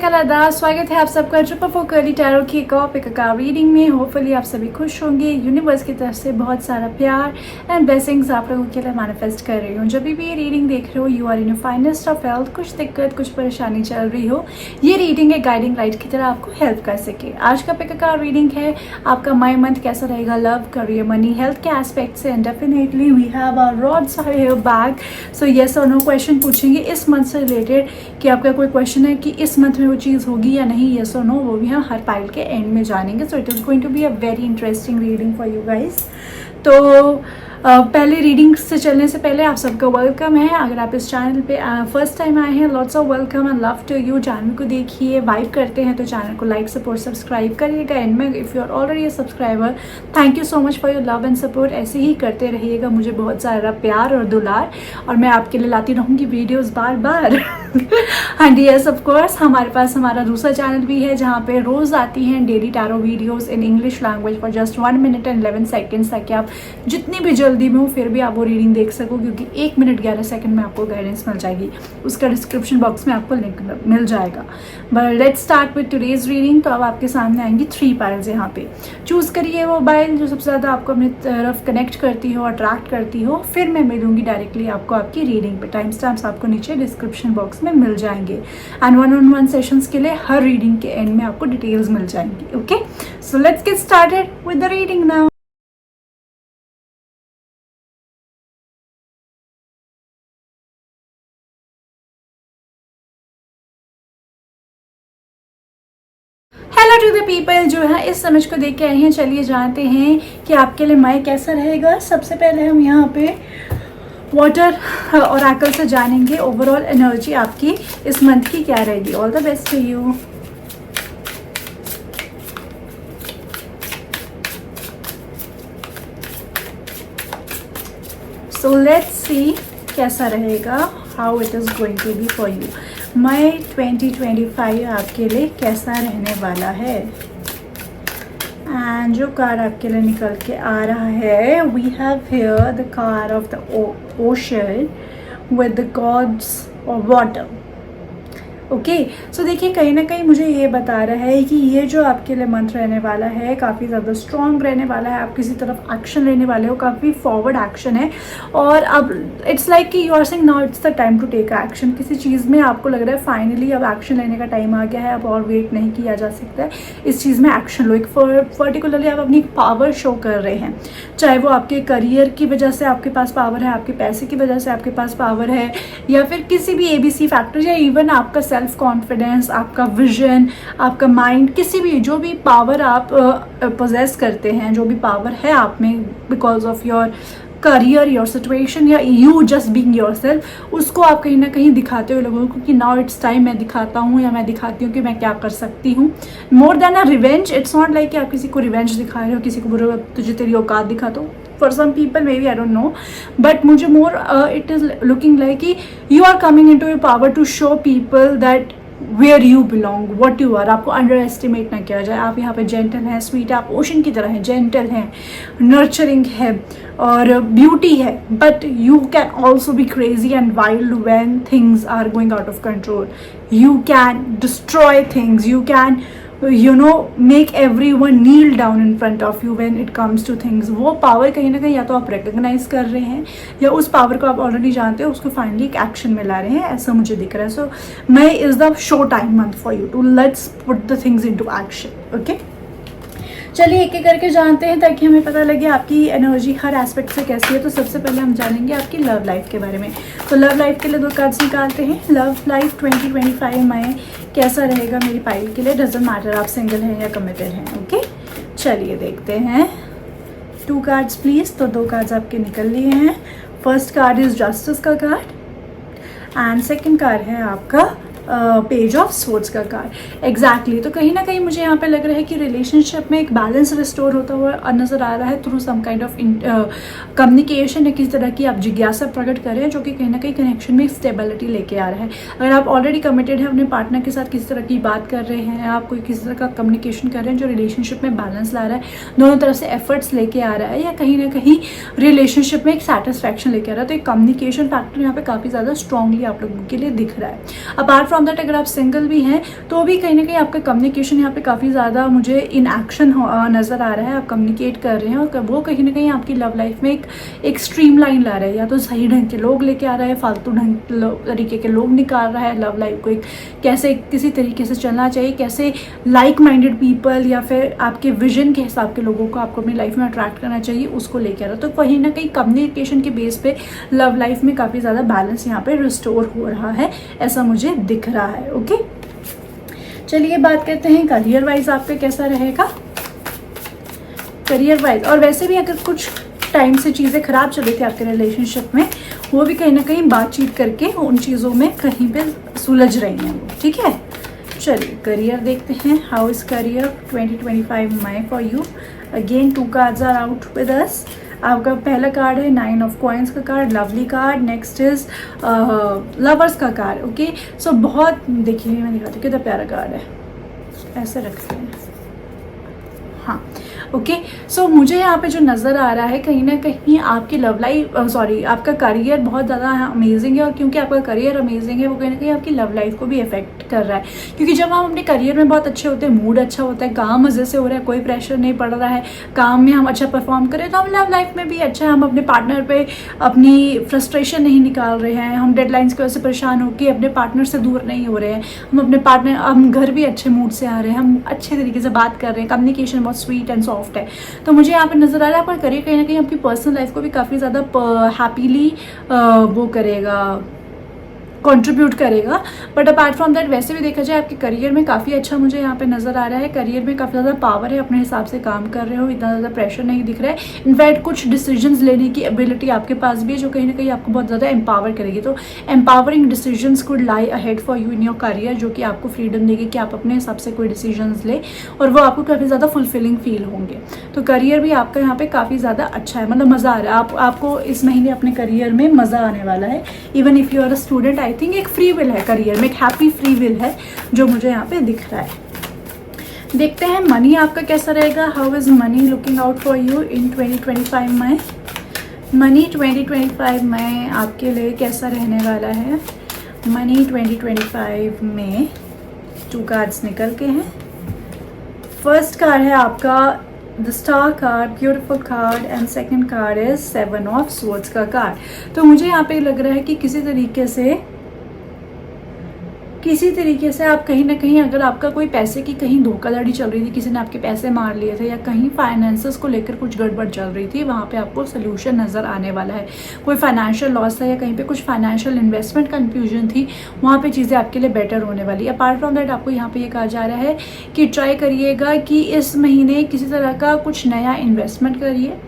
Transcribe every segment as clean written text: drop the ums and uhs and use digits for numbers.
नमस्कार आदाब, स्वागत है आप सबका ट्रिपल फोर कर्ली टैरो की एक और पिक रीडिंग में। होपफुली आप सभी खुश होंगे। यूनिवर्स की तरफ से बहुत सारा प्यार एंड ब्लेसिंग्स आप लोगों के लिए मैनिफेस्ट कर रही हूँ। जब भी ये रीडिंग देख रहे हो, you are in finest of health, कुछ दिक्कत कुछ परेशानी चल रही हो, ये रीडिंग एक गाइडिंग लाइट की तरह आपको हेल्प कर सके। आज का पिक रीडिंग है आपका मई मंथ कैसा रहेगा, लव, करियर, मनी, हेल्थ के एस्पेक्ट से। And definitely we have our rods back. So yes और नो क्वेश्चन पूछेंगे इस मंथ से रिलेटेड कि आपका कोई क्वेश्चन है कि इस मंथ में वो चीज़ होगी या नहीं, येस और नो, वो भी हम हर पाइल के एंड में जानेंगे। So it is going to be a very interesting reading for you guys. तो पहले रीडिंग से चलने से पहले आप सबका वेलकम है। अगर आप इस चैनल पे फर्स्ट टाइम आए हैं, lots of welcome and love to you. Channel को देखिए, वाइब करते हैं तो चैनल को लाइक, सपोर्ट, सब्सक्राइब करिएगा। एंड में if you are already a subscriber, thank you so much for your love and support. ऐसे ही करते रहिएगा, मुझे बहुत सारा प्यार और दुलार, और मैं आपके लिए लाती रहूँगी वीडियोज़ बार बार। हाँ जी, यस ऑफ कोर्स हमारे पास हमारा दूसरा चैनल भी है जहाँ पे रोज़ आती हैं daily tarot videos in English language for just 1 minute and 11 seconds, ताकि आप जितनी भी जल्दी में हो फिर भी आप वो रीडिंग देख सको, क्योंकि 1 मिनट 11 सेकंड में आपको गाइडेंस मिल जाएगी। उसका डिस्क्रिप्शन बॉक्स में आपको लिंक मिल जाएगा। But let's start with today's reading. तो अब आपके सामने आएंगी 3 पाइल्स। यहाँ पे चूज़ करिए वो पाइल जो सबसे ज़्यादा आपको अपनी तरफ कनेक्ट करती हो, अट्रैक्ट करती हो। फिर मैं मिलूंगी डायरेक्टली आपको आपकी रीडिंग पे। टाइम स्टैम्प्स आपको नीचे डिस्क्रिप्शन बॉक्स में मिल जाएंगे। एंड 1-on-1 सेशंस के लिए हर रीडिंग के एंड में आपको डिटेल्स मिल जाएंगी। Okay, so let's get started with the reading now. Hello to the people जो है इस समझ को देख के आए हैं। चलिए जानते हैं कि आपके लिए मई कैसा रहेगा। सबसे पहले हम यहाँ पे वाटर ऑरेकल से जानेंगे ओवरऑल एनर्जी आपकी इस मंथ की क्या रहेगी। All the best to you. So let's see कैसा रहेगा, how it is going to be for you. मई 2025 आपके लिए कैसा रहने वाला है। एंड जो कार्ड आपके लिए निकल के आ रहा है, we have here the card of the ocean with the gods of water. Okay, so देखिए कहीं ना कहीं मुझे ये बता रहा है कि ये जो आपके लिए मंथ रहने वाला है काफ़ी ज़्यादा स्ट्रॉन्ग रहने वाला है। आप किसी तरफ एक्शन लेने वाले हो, काफ़ी फॉरवर्ड एक्शन है। और अब इट्स लाइक कि you are saying now it's the time to take action. किसी चीज़ में आपको लग रहा है फाइनली अब एक्शन लेने का टाइम आ गया है, अब और वेट नहीं किया जा सकता है, इस चीज़ में एक्शन लो। एक पर्टिकुलरली आप अपनी पावर शो कर रहे हैं, चाहे वो आपके करियर की वजह से आपके पास पावर है, आपके पैसे की वजह से आपके पास पावर है, या फिर किसी भी ABC फैक्टर, या इवन आपका सेल्फ कॉन्फिडेंस, आपका विजन, आपका माइंड, किसी भी जो भी पावर आप पोजेस करते हैं, जो भी पावर है आप में because of your career, your situation, या यू जस्ट बीइंग योरसेल्फ, उसको आप कहीं ना कहीं दिखाते हो लोगों को कि नाउ इट्स टाइम मैं दिखाता हूँ या मैं दिखाती हूँ कि मैं क्या कर सकती हूँ। More than a revenge, it's not like कि आप किसी को रिवेंज दिखा रहे हो, किसी को बोलो तुझे तेरी औकात दिखा दो। For some people maybe, I don't know, but मुझे more it is looking like कि you are coming into your power to show people that where you belong, what you are. आपको underestimate ना किया जाए। आप यहाँ पे gentle हैं, स्वीट, आप ओशन की तरह हैं, जेंटल हैं, नर्चरिंग है और ब्यूटी है, but you can also be crazy and wild when things are going out of control. You can destroy things, you can make everyone kneel down in front of you when it comes to things। वो power कहीं ना कहीं या तो आप recognise कर रहे हैं, या उस पावर को आप ऑलरेडी जानते हो, उसको फाइनली एक एक्शन में ला रहे हैं, ऐसा मुझे दिख रहा है। So May is the show time month for you to let's put the things into action. Okay, चलिए एक एक करके जानते हैं ताकि हमें पता लगे आपकी एनर्जी हर एस्पेक्ट से कैसी है। तो सबसे पहले हम जानेंगे आपकी लव लाइफ के बारे में। तो लव लाइफ के लिए 2 कार्ड्स निकालते हैं। लव लाइफ 2025 में कैसा रहेगा मेरी पाइल के लिए। डजंट मैटर आप सिंगल हैं या कमिटेड हैं। ओके, चलिए देखते हैं। 2 कार्ड्स प्लीज़। तो 2 कार्ड्स आपके निकल लिए हैं। फर्स्ट कार्ड इज़ जस्टिस का कार्ड एंड सेकेंड कार्ड है आपका पेज ऑफ सोर्ड्स का कार्ड। एग्जैक्टली, तो कहीं ना कहीं मुझे यहाँ पे लग रहा है कि रिलेशनशिप में एक बैलेंस रिस्टोर होता हुआ नजर आ रहा है through some kind of communication, या किसी तरह की आप जिज्ञासा प्रकट कर रहे हैं जो कि कहीं ना कहीं कनेक्शन में स्टेबिलिटी लेके आ रहा है। अगर आप ऑलरेडी कमिटेड हैं, अपने पार्टनर के साथ किसी तरह की बात कर रहे हैं, आप कोई किसी तरह का कम्युनिकेशन कर रहे हैं जो रिलेशनशिप में बैलेंस ला रहा है, दोनों तरफ से एफर्ट्स लेके आ रहा है, या कहीं ना कहीं रिलेशनशिप में एक सेटिस्फैक्शन लेके आ रहा है, तो एक कम्युनिकेशन फैक्टर यहाँ पे काफ़ी ज़्यादा स्ट्रांगली आप लोगों के लिए दिख रहा है। अपार्ट फ्रॉम फ्रॉम दैट अगर आप सिंगल भी हैं तो भी कहीं ना कहीं आपका कम्युनिकेशन यहाँ पे काफ़ी ज़्यादा मुझे इन एक्शन नज़र आ रहा है। आप कम्युनिकेट कर रहे हैं और वो कहीं ना कहीं आपकी लव लाइफ में एक स्ट्रीम लाइन ला रहा है, या तो सही ढंग के लोग लेके आ रहा है, फालतू तरीके के लोग निकाल रहा है। लव लाइफ को एक कैसे किसी तरीके से चलना चाहिए, कैसे लाइक माइंडेड पीपल या फिर आपके विजन के हिसाब के लोगों को आपको अपनी लाइफ में अट्रैक्ट करना चाहिए, उसको लेके आ रहा है। तो कहीं ना कहीं कम्युनिकेशन के बेस पे लव लाइफ में काफ़ी ज़्यादा बैलेंस यहाँ पे रिस्टोर हो रहा है, ऐसा मुझे दिख रहा है। ओके, चलिए बात करते हैं करियर वाइज आपका कैसा रहेगा। करियर वाइज और वैसे भी अगर कुछ टाइम से चीज़ें खराब चल रही थी आपके रिलेशनशिप में, वो भी कहीं ना कहीं बातचीत करके उन चीज़ों में कहीं पे सुलझ रही हैं वो, ठीक है। चलिए करियर देखते हैं, how is career 2025 May for you. Again 2 cards are out with us. आपका पहला कार्ड है 9 ऑफ कॉइंस का card, lovely card. Next is lovers का कार्ड। ओके, सो बहुत देखिए मैं दिखाती हूँ कितना प्यारा कार्ड है, ऐसे रखते हैं। हाँ ओके, सो मुझे यहाँ पे जो नज़र आ रहा है कहीं ना कहीं आपकी लव लाइफ आपका करियर बहुत ज़्यादा अमेजिंग है, और क्योंकि आपका करियर अमेजिंग है वो कहीं ना कहीं आपकी लव लाइफ को भी इफेक्ट कर रहा है। क्योंकि जब हम अपने करियर में बहुत अच्छे होते हैं, मूड अच्छा होता है, काम मज़े से हो रहा है, कोई प्रेशर नहीं पड़ रहा है, काम में हम अच्छा परफॉर्म करें, तो हम लव लाइफ में भी अच्छा है। हम अपने पार्टनर पे अपनी फ्रस्ट्रेशन नहीं निकाल रहे हैं, हम डेडलाइंस की वजह से परेशान होकर अपने पार्टनर से दूर नहीं हो रहे हैं, हम घर भी अच्छे मूड से आ रहे हैं, हम अच्छे तरीके से बात कर रहे हैं, कम्युनिकेशन बहुत स्वीट एंड सॉफ्ट है। तो मुझे यहाँ पे नजर आ रहा है आपका करियर कहीं ना कहीं आपकी पर्सनल लाइफ को भी काफ़ी ज़्यादा हैप्पीली वो करेगा, कंट्रीब्यूट करेगा। बट अपार्ट फ्रॉम दैट वैसे भी देखा जाए आपके करियर में काफ़ी अच्छा मुझे यहाँ पे नज़र आ रहा है। करियर में काफ़ी ज़्यादा पावर है, अपने हिसाब से काम कर रहे हो, इतना ज़्यादा प्रेशर नहीं दिख रहा है। इनफैक्ट कुछ डिसीजंस लेने की एबिलिटी आपके पास भी है जो कहीं ना कहीं आपको बहुत ज़्यादा एम्पावर करेगी। तो empowering decisions could lie ahead for you in your career, जो कि आपको फ्रीडम देगी कि आप अपने हिसाब से कोई डिसीजंस ले और वो आपको काफ़ी ज़्यादा फुलफिलिंग फील होंगे। तो करियर भी आपका यहाँ पे काफ़ी ज़्यादा अच्छा है, मतलब मज़ा आ रहा है। आपको इस महीने अपने करियर में मज़ा आने वाला है। Even if you are a student, I think एक फ्री विल है करियर में, एक हैप्पी फ्री विल है जो मुझे यहाँ पे दिख रहा है। देखते हैं मनी आपका कैसा रहेगा। How is money looking out for you इन 2025 में। मनी 2025 में आपके लिए कैसा रहने वाला है। मनी 2025 में 2 कार्ड्स निकल के हैं। फर्स्ट कार्ड है आपका the star card, beautiful card, and second card is 7 of swords का कार्ड। तो मुझे यहाँ पे लग रहा है कि किसी तरीके से आप कहीं ना कहीं, अगर आपका कोई पैसे की कहीं धोखाधड़ी चल रही थी, किसी ने आपके पैसे मार लिए थे, या कहीं फाइनेंसेस को लेकर कुछ गड़बड़ चल रही थी, वहाँ पे आपको सोल्यूशन नज़र आने वाला है। कोई फाइनेंशियल लॉस था या कहीं पे कुछ फाइनेंशियल इन्वेस्टमेंट कंफ्यूजन थी, वहाँ पे चीज़ें आपके लिए बेटर होने वाली है। अपार्ट फ्रॉम दैट आपको यहाँ पे ये कहा जा रहा है कि ट्राई करिएगा कि इस महीने किसी तरह का कुछ नया इन्वेस्टमेंट करिए,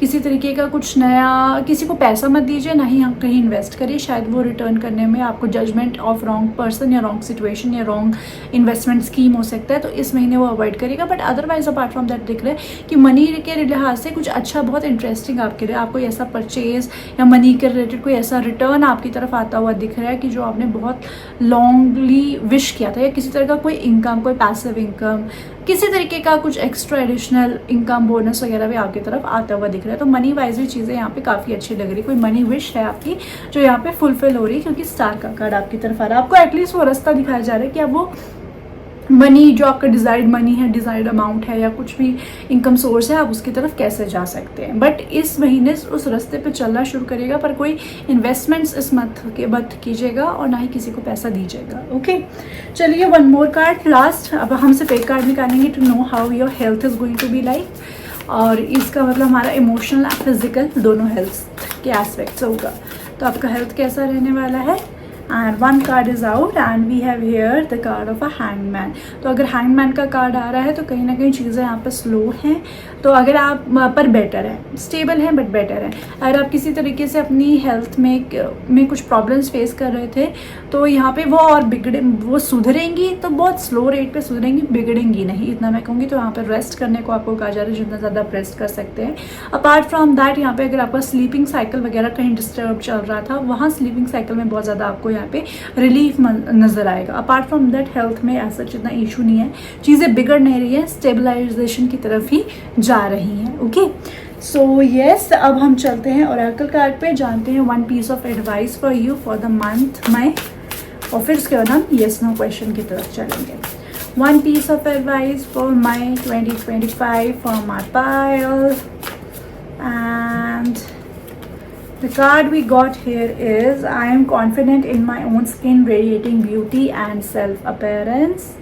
किसी तरीके का कुछ नया, किसी को पैसा मत दीजिए, ना ही हम कहीं इन्वेस्ट करिए, शायद वो रिटर्न करने में आपको जजमेंट ऑफ रॉन्ग पर्सन या रॉन्ग सिचुएशन या रॉन्ग इन्वेस्टमेंट स्कीम हो सकता है, तो इस महीने वो अवॉइड करिएगा। But otherwise apart from that दिख रहा है कि मनी के लिहाज से कुछ अच्छा, बहुत इंटरेस्टिंग आपके लिए, आपको ऐसा परचेज या मनी के रिलेटेड कोई ऐसा रिटर्न आपकी तरफ आता हुआ दिख रहा है कि जो आपने बहुत लॉन्गली विश किया था, या किसी तरह का कोई इनकम, कोई पैसिव इनकम, किसी तरीके का कुछ एक्स्ट्रा एडिशनल इनकम बोनस वगैरह भी आपकी तरफ आता हुआ दिख रहा है। तो मनी वाइज भी चीज़ें यहाँ पे काफ़ी अच्छी लग रही है। कोई मनी विश है आपकी जो यहाँ पे फुलफिल हो रही है, क्योंकि स्टार का कार्ड आपकी तरफ आ रहा है। आपको एटलीस्ट वो रास्ता दिखाया जा रहा है कि आप वो मनी जो आपका डिज़ायर्ड मनी है, डिज़ायर्ड अमाउंट है, या कुछ भी इनकम सोर्स है, आप उसकी तरफ कैसे जा सकते हैं। बट इस महीने उस रास्ते पे चलना शुरू करिएगा, पर कोई इन्वेस्टमेंट्स इस मत कीजिएगा और ना ही किसी को पैसा दीजिएगा। ओके, चलिए 1 मोर कार्ड लास्ट। अब हम सिर्फ एक कार्ड निकालेंगे to know how your health is going to be like, और इसका मतलब हमारा इमोशनल और फिजिकल दोनों हेल्थ के एस्पेक्ट्स होगा। तो आपका हेल्थ कैसा रहने वाला है। And 1 card is out and we have here the card of a hangman. तो अगर हैंगमैन का कार्ड आ रहा है तो कहीं ना कहीं चीज़ें यहाँ पर स्लो हैं, तो अगर आप पर बेटर है, स्टेबल है बट बेटर है। अगर आप किसी तरीके से अपनी हेल्थ में कुछ प्रॉब्लम्स फेस कर रहे थे, तो यहाँ पे वो सुधरेंगी तो बहुत स्लो रेट पे सुधरेंगी, बिगड़ेंगी नहीं, इतना मैं कहूँगी। तो यहाँ पर रेस्ट करने को आपको कहा जा रहा है, जितना ज़्यादा आप रेस्ट कर सकते हैं। अपार्ट फ्रॉम दैट यहाँ पे अगर आपका स्लीपिंग साइकिल वगैरह कहीं डिस्टर्ब चल रहा था, वहाँ स्लीपिंग साइकिल में बहुत ज़्यादा आपको यहाँ पे रिलीफ नज़र आएगा। अपार्ट फ्रॉम दैट हेल्थ में ऐसा इतना इशू नहीं है, चीज़ें बिगड़ नहीं रही है, स्टेबलाइजेशन की तरफ ही जा रही हैं। ओके, सो यस, अब हम चलते हैं ओरेकल कार्ड पे, जानते हैं 1 piece of advice for you for the month May. और फिर उसके बाद हम येस नो क्वेश्चन की तरफ चलेंगे. One piece of advice for my 2025 for my pile, and the card we got here is I am confident in my own skin, radiating beauty and self appearance.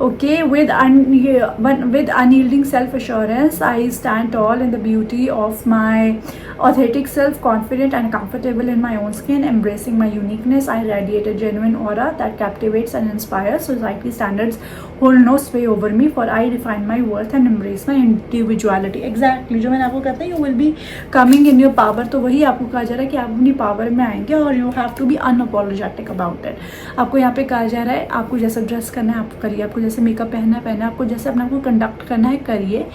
Okay, with unyielding self-assurance, I stand tall in the beauty of my authentic self, confident and comfortable in my own skin, embracing my uniqueness. I radiate a genuine aura that captivates and inspires. Society standards hold no sway over me, for I define my worth and embrace my individuality. Exactly, जो मैंने आपको कहता है, you will be coming in your power. तो वही आपको कहा जा रहा है कि आप अपनी पावर में आएंगे और you have to be unapologetic about it. आपको यहाँ पे कहा जा रहा है, आपको जैसा ड्रेस करना है आप करिए, आपको जैसे मेकअप पहनना है आपको जैसे अपने आप को कंडक्ट करना है करिए.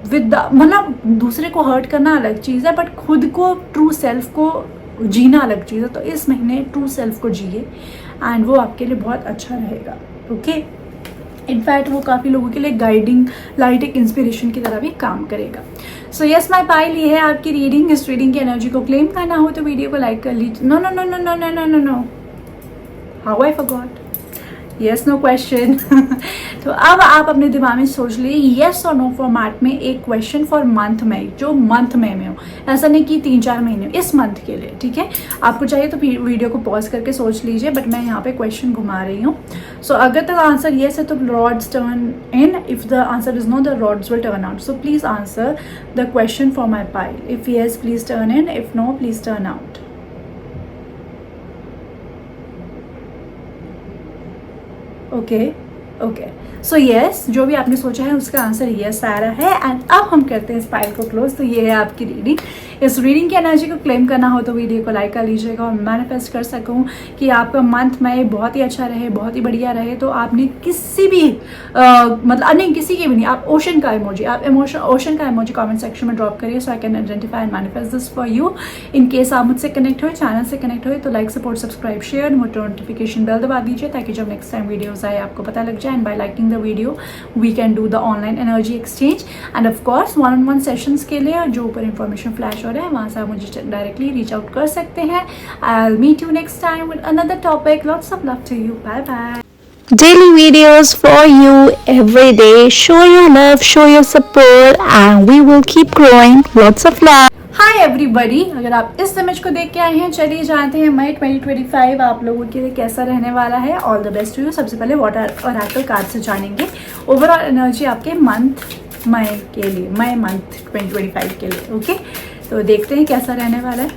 विद मतलब दूसरे को हर्ट करना अलग चीज़ है, बट खुद को ट्रू सेल्फ को जीना अलग चीज़ है. तो इस महीने ट्रू सेल्फ को जिए एंड वो आपके लिए बहुत अच्छा रहेगा. ओके, इनफैक्ट वो काफ़ी लोगों के लिए गाइडिंग लाइट एक इंस्पिरेशन की तरह भी काम करेगा. सो यस माय पाइल, ये है आपकी रीडिंग. इस रीडिंग की एनर्जी को क्लेम करना हो तो वीडियो को लाइक कर लीजिए. No no no no no no no no no, how I forgot. Yes no question. तो अब आप अपने दिमाग में सोच लीजिए येस और नो फॉर्मेट में एक क्वेश्चन फॉर मंथ में, जो मंथ में हो. ऐसा नहीं कि 3-4 महीने, इस मंथ के लिए. ठीक है, आपको चाहिए तो वीडियो को पॉज करके सोच लीजिए, बट मैं यहाँ पे क्वेश्चन घुमा रही हूँ. सो अगर तक आंसर येस है तो rods turn in. If the answer is no, the rods will turn out. So please answer the question for my pile. If yes please turn in, if no please turn out. Okay. So yes, जो भी आपने सोचा है उसका answer yes आ रहा है. And अब हम करते हैं इस फाइल को क्लोज. तो ये है आपकी रीडिंग. इस रीडिंग की एनर्जी को क्लेम करना हो तो वीडियो को लाइक कर लीजिएगा. और मैनिफेस्ट कर सकूं कि आपका मंथ में बहुत ही अच्छा रहे, बहुत ही बढ़िया रहे. तो आपने किसी भी मतलब नहीं, किसी के भी नहीं, आप ओशन का इमोजी, आप ओशन का इमोजी कमेंट सेक्शन में ड्रॉप करिए, so I can identify and manifest this for you. In case आप मुझसे कनेक्ट हुए, चैनल से कनेक्ट हुए, तो like, support, subscribe, share, notification bell दबा दीजिए ताकि जब नेक्स्ट टाइम वीडियोज आए आपको पता लग जाए. And by liking the video we can do the online energy exchange. And of course 1-on-1 sessions के लिए जो ऊपर इंफॉर्मेशन फ्लैश हो रहा है वहाँ से आप मुझे डायरेक्टली रीच आउट कर सकते हैं. I will meet you next time with another topic. Lots of love to you. Bye bye. Daily videos for you every day. Show your love, show your support, and we will keep growing. Lots of love. Hi everybody, अगर आप इस image को देख के आए हैं, चलिए जानते हैं मई 2025 आप लोगों के लिए कैसा रहने वाला है. All the best to you. सबसे पहले वाटर ऑरेकल कार्ड से जानेंगे ओवरऑल एनर्जी आपके मंथ मई के लिए, मई मंथ 2025 के लिए. ओके, तो देखते हैं कैसा रहने वाला है.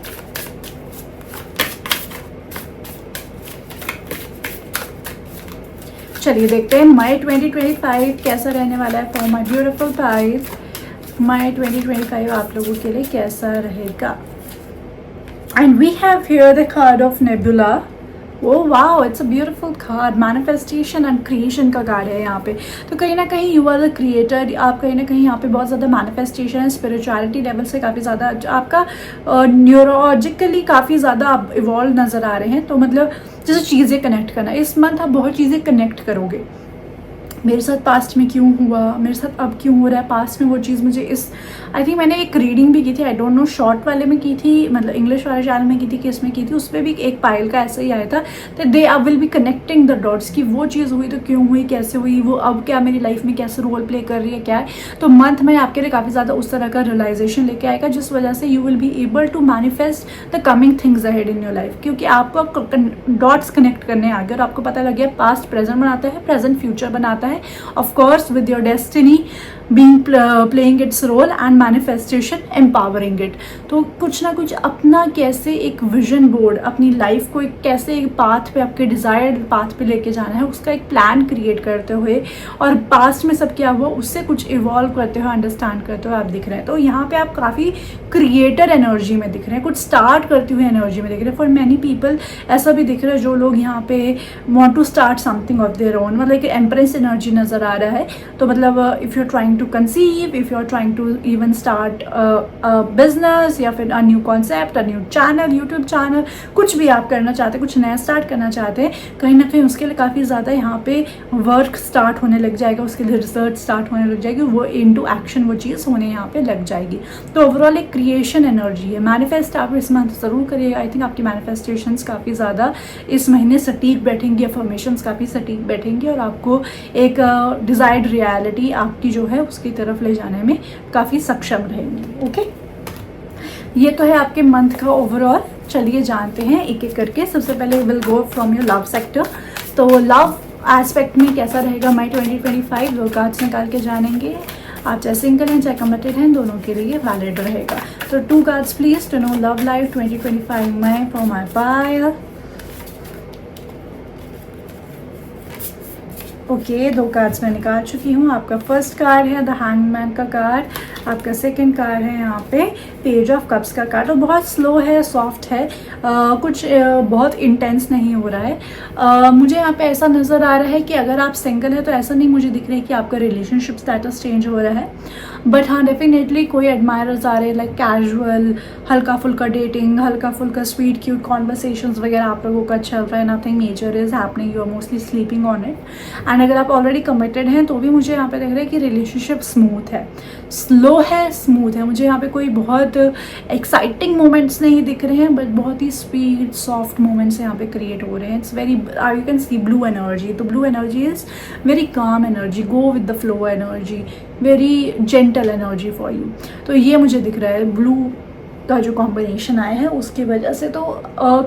चलिए देखते हैं मई 2025 कैसा रहने वाला है फॉर माई ब्यूटिफुल पाइल. मई 2025 आप लोगों के लिए कैसा रहेगा. And we have here the card of nebula. Oh wow, it's a beautiful card. Manifestation and creation का कार्ड है यहाँ पे. तो कहीं ना कहीं यू आर द क्रिएटर. आप कहीं ना कहीं यहाँ पे बहुत ज़्यादा मैनिफेस्टेशन, स्पिरिचुअलिटी लेवल से काफ़ी ज़्यादा आपका न्यूरोलॉजिकली काफ़ी ज़्यादा आप इवॉल्व नज़र आ रहे हैं. तो मतलब जैसे चीज़ें कनेक्ट करना, इस मंथ आप बहुत चीज़ें कनेक्ट करोगे. मेरे साथ पास्ट में क्यों हुआ, मेरे साथ अब क्यों हो रहा है, पास्ट में वो चीज़ मुझे इस आई थिंक मैंने एक रीडिंग भी की थी, आई डोंट नो शॉर्ट वाले में की थी, मतलब इंग्लिश वाले चैनल में की थी कि इसमें की थी, उस पर भी एक पाइल का ऐसा ही आया था. तो they I will be connecting the dots कि वो चीज़ हुई तो क्यों हुई, कैसे हुई, वो अब क्या मेरी लाइफ में कैसे रोल प्ले कर रही है, क्या है. तो मंथ में आपके लिए काफ़ी ज़्यादा उस तरह का रियलाइजेशन लेके आएगा, जिस वजह से you will be able to manifest the coming things ahead in your life. क्योंकि आपको डॉट्स कनेक्ट करने आ गए और आपको पता लग गया पास्ट प्रेजेंट बनाता है, प्रेजेंट फ्यूचर बनाता है. Of course with your destiny being playing its role and manifestation empowering it. तो कुछ ना कुछ अपना कैसे एक विजन बोर्ड, अपनी लाइफ को एक कैसे एक पाथ पे, आपके डिज़ायर्ड पाथ पे लेके जाना है, उसका एक प्लान क्रिएट करते हुए और पास्ट में सब क्या हुआ उससे कुछ इवॉल्व करते हुए, अंडरस्टैंड करते हुए आप दिख रहे हैं. तो यहाँ पे आप काफ़ी क्रिएटर एनर्जी में दिख रहे हैं, कुछ स्टार्ट करते हुए एनर्जी में दिख रहे हैं. फॉर मैनी पीपल ऐसा भी दिख रहा है जो लोग यहाँ पे want to start something of their own, मतलब एक एम्प्रेस एनर्जी नज़र आ रहा है. तो मतलब if you trying to conceive, if you are trying to even start business, या फिर a new concept, a new channel, YouTube channel, कुछ भी आप करना चाहते हैं, कुछ नया स्टार्ट करना चाहते हैं, कहीं ना कहीं उसके लिए काफ़ी ज़्यादा यहाँ पे वर्क स्टार्ट होने लग जाएगा, उसके लिए रिसर्च स्टार्ट होने लग जाएगी, वो इनटू एक्शन वो चीज़ होने यहाँ पे लग जाएगी। तो ओवरऑल एक क्रिएशन एनर्जी है। मैनिफेस्ट आप इस मंथ ज़रूर करिएगा। आई थिंक आपकी मैनिफेस्टेशंस काफ़ी ज़्यादा इस महीने सटीक बैठेंगी, अफर्मेशंस काफ़ी सटीक बैठेंगी, और आपको एक डिज़ायर्ड रियलिटी आपकी जो है उसकी तरफ ले जाने में काफ़ी सक्षम रहेंगी। ओके, ये तो है आपके मंथ का ओवरऑल। चलिए जानते हैं एक एक करके। सबसे पहले will go from your love sector. तो लव एस्पेक्ट में कैसा रहेगा मई 2025, दो कार्ड्स निकाल के जानेंगे। आप चाहे सिंगल हैं चाहे कमिटेड हैं, दोनों के लिए वैलिड रहेगा। तो 2 cards please to know love life 2025 में for my pile. Okay, 2 cards मैं निकाल चुकी हूँ। आपका फर्स्ट कार्ड है द हैंगमैन का कार्ड, आपका सेकंड कार्ड है यहाँ पे पेज ऑफ कप्स का कार्ड। और बहुत स्लो है, सॉफ्ट है, कुछ बहुत इंटेंस नहीं हो रहा है। मुझे यहाँ पे ऐसा नज़र आ रहा है कि अगर आप सिंगल है तो ऐसा नहीं मुझे दिख रहा है कि आपका रिलेशनशिप स्टेटस चेंज हो रहा है, बट हाँ डेफिनेटली कोई एडमायरर्स आ रहे हैं, लाइक कैजुअल, हल्का फुल्का डेटिंग, हल्का फुल्का स्वीट क्यूट कॉन्वर्सेशंस वगैरह आप लोगों का चल रहा है। Nothing major is happening, you are mostly sleeping on it. And अगर आप ऑलरेडी कमिटेड हैं तो भी मुझे यहाँ पे लग रहा है कि रिलेशनशिप स्मूथ है, स्लो है, स्मूथ है। मुझे यहाँ पे कोई बहुत एक्साइटिंग मोमेंट्स नहीं दिख रहे हैं, बट बहुत ही स्वीट सॉफ्ट मोमेंट्स यहाँ पे क्रिएट हो रहे हैं। It's very, you can see blue energy. तो blue energy is very calm energy, go with the flow energy, very gentle energy for you. तो ये मुझे दिख रहा है ब्लू का जो कॉम्बिनेशन आया है उसकी वजह से। तो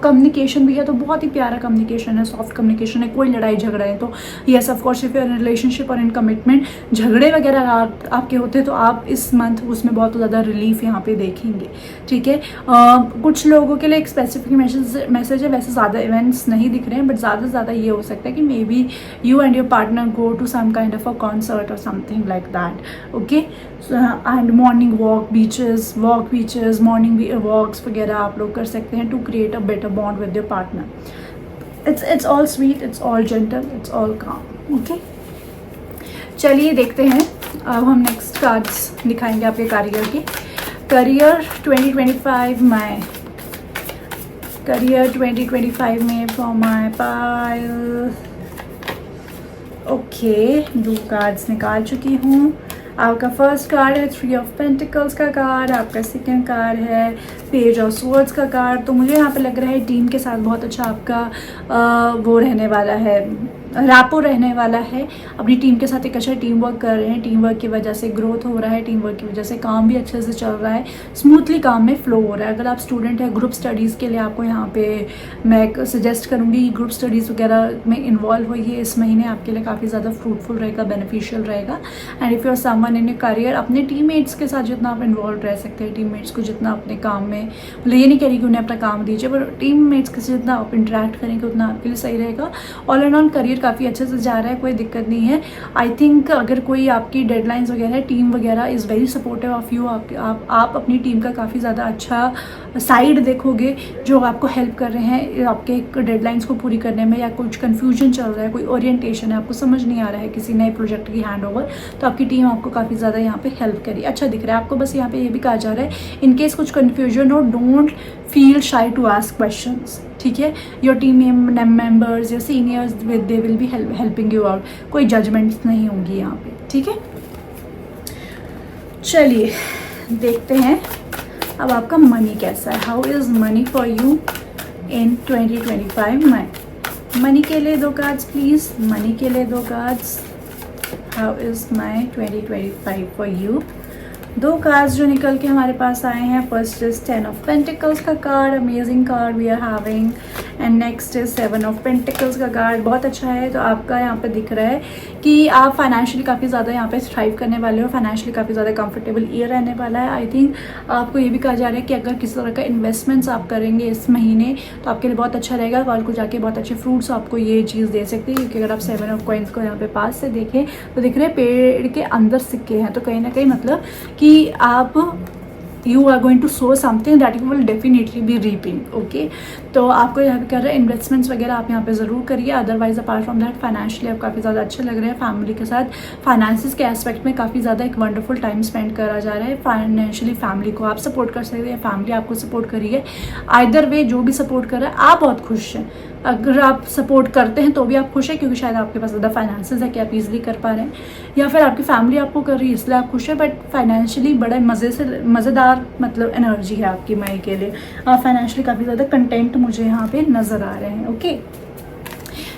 कम्युनिकेशन भी है, तो बहुत ही प्यारा कम्युनिकेशन है, सॉफ्ट कम्युनिकेशन है, कोई लड़ाई झगड़ा है तो yes of course if you are in relationship और इन कमिटमेंट, झगड़े वगैरह आपके होते हैं तो आप इस मंथ उसमें बहुत ज़्यादा रिलीफ यहाँ पे देखेंगे। ठीक है, कुछ लोगों के लिए एक स्पेसिफिक मैसेज है, वैसे ज़्यादा इवेंट्स नहीं दिख रहे हैं, बट ज़्यादा से ज़्यादा ये हो सकता है कि maybe you and your partner go to some kind of a concert और something like that. Okay, and morning walk beaches, morning walks वगैरह आप लोग कर सकते हैं to create a better bond with your partner. It's all sweet, it's all gentle, it's all calm. Okay, चलिए देखते हैं। अब हम नेक्स्ट कार्ड्स दिखाएंगे आपके करियर की। करियर 2025 में, करियर 2025 में for my Payal. Okay, 2 cards निकाल चुकी हूँ। आपका फर्स्ट कार्ड है 3 ऑफ पेंटिकल्स का कार्ड, आपका सेकंड कार्ड है पेज ऑफ स्वॉर्ड्स का कार्ड। तो मुझे यहाँ पे लग रहा है टीम के साथ बहुत अच्छा आपका वो रहने वाला है, रैपो रहने वाला है। अपनी टीम के साथ एक अच्छा टीम वर्क कर रहे हैं, टीम वर्क की वजह से ग्रोथ हो रहा है, टीम वर्क की वजह से काम भी अच्छे से चल रहा है, स्मूथली काम में फ्लो हो रहा है। अगर आप स्टूडेंट हैं, ग्रुप स्टडीज़ के लिए आपको यहाँ पे मैं सजेस्ट करूँगी ग्रुप स्टडीज़ वगैरह में इन्वॉल्व होइए। इस महीने आपके लिए काफ़ी ज़्यादा फ्रूटफुल रहेगा, बेनिफिशियल रहेगा। And if you are someone in your career, अपने टीममेट्स के साथ जितना आप इन्वॉल्व रह सकते हैं, टीममेट्स को जितना अपने काम में, मतलब ये नहीं कह रही कि उन्हें अपना काम दीजिए, पर टीममेट्स के साथ जितना आप इंटरेक्ट करेंगे उतना आपके लिए सही रहेगा। ऑल एंड ऑन करियर काफ़ी अच्छे से जा रहा है, कोई दिक्कत नहीं है। आई थिंक अगर कोई आपकी डेडलाइंस वगैरह, टीम वगैरह is very supportive of you. आप अपनी टीम का काफ़ी ज़्यादा अच्छा साइड देखोगे, जो आपको हेल्प कर रहे हैं आपके डेडलाइंस को पूरी करने में, या कुछ कन्फ्यूजन चल रहा है, कोई ओरिएंटेशन है, आपको समझ नहीं आ रहा है किसी नए प्रोजेक्ट की हैंड ओवर, तो आपकी टीम आपको काफ़ी ज़्यादा यहाँ पे हेल्प करी, अच्छा दिख रहा है आपको। बस यहाँ पे ये भी कहा जा रहा है इन केस कुछ कन्फ्यूजन हो, don't feel shy to ask questions. ठीक है, योर टीम मेंबर्स या seniors they will be helping you out, कोई जजमेंट्स नहीं होंगी यहाँ पे। ठीक है, चलिए देखते हैं अब आपका मनी कैसा है। How is money for you इन 2025 में। मनी के लिए 2 कार्ड्स प्लीज़, मनी के लिए 2 cards. How is my 2025 for you. 2 cards जो निकल के हमारे पास आए हैं, फर्स्ट इज 10 ऑफ पेंटिकल्स का card, amazing card we are having, and next is 7 of pentacles का कार्ड, बहुत अच्छा है। तो आपका यहाँ पे दिख रहा है कि आप फाइनेंशियली काफ़ी ज़्यादा यहाँ पे थ्राइव करने वाले हो, फाइनेंशियली काफ़ी ज़्यादा कंफर्टेबल ईयर रहने वाला है। आई थिंक आपको ये भी कहा जा रहा है कि अगर किसी तरह का इन्वेस्टमेंट्स आप करेंगे इस महीने तो आपके लिए बहुत अच्छा रहेगा, कल को जाके बहुत अच्छे फ्रूट्स आपको ये चीज़ दे सकती है। क्योंकि अगर आप 7 ऑफ कॉइन्स को यहाँ पे पास से देखें तो दिख रहे हैं पेड़ के अंदर सिक्के हैं, तो कहीं ना कहीं मतलब कि आप you are going to sow something that you will definitely be reaping. Okay तो आपको यहाँ पे कर रहे हैं इन्वेस्टमेंट्स वगैरह आप यहाँ पे ज़रूर करिए. Otherwise apart from that financially आप काफ़ी ज़्यादा अच्छे लग रहे हैं. फैमिली के साथ फाइनेंसिस के एस्पेक्ट में काफ़ी ज़्यादा एक वंडरफुल टाइम स्पेंड करा जा रहा है. फाइनेंशियली फैमिली को आप सपोर्ट कर सकते हैं, फैमिली आपको सपोर्ट करिए. आइदर वे जो भी सपोर्ट कर रहा है आप बहुत खुश हैं. अगर आप सपोर्ट करते हैं तो भी आप खुश हैं क्योंकि शायद आपके पास ज़्यादा फाइनेंसेस है कि आप इजीली कर पा रहे हैं, या फिर आपकी फैमिली आपको कर रही है इसलिए आप खुश हैं. बट फाइनेंशियली बड़े मज़ेदार मतलब एनर्जी है आपकी मई के लिए. आप फाइनेंशियली काफ़ी ज़्यादा कंटेंट मुझे यहाँ पे नज़र आ रहे हैं. ओके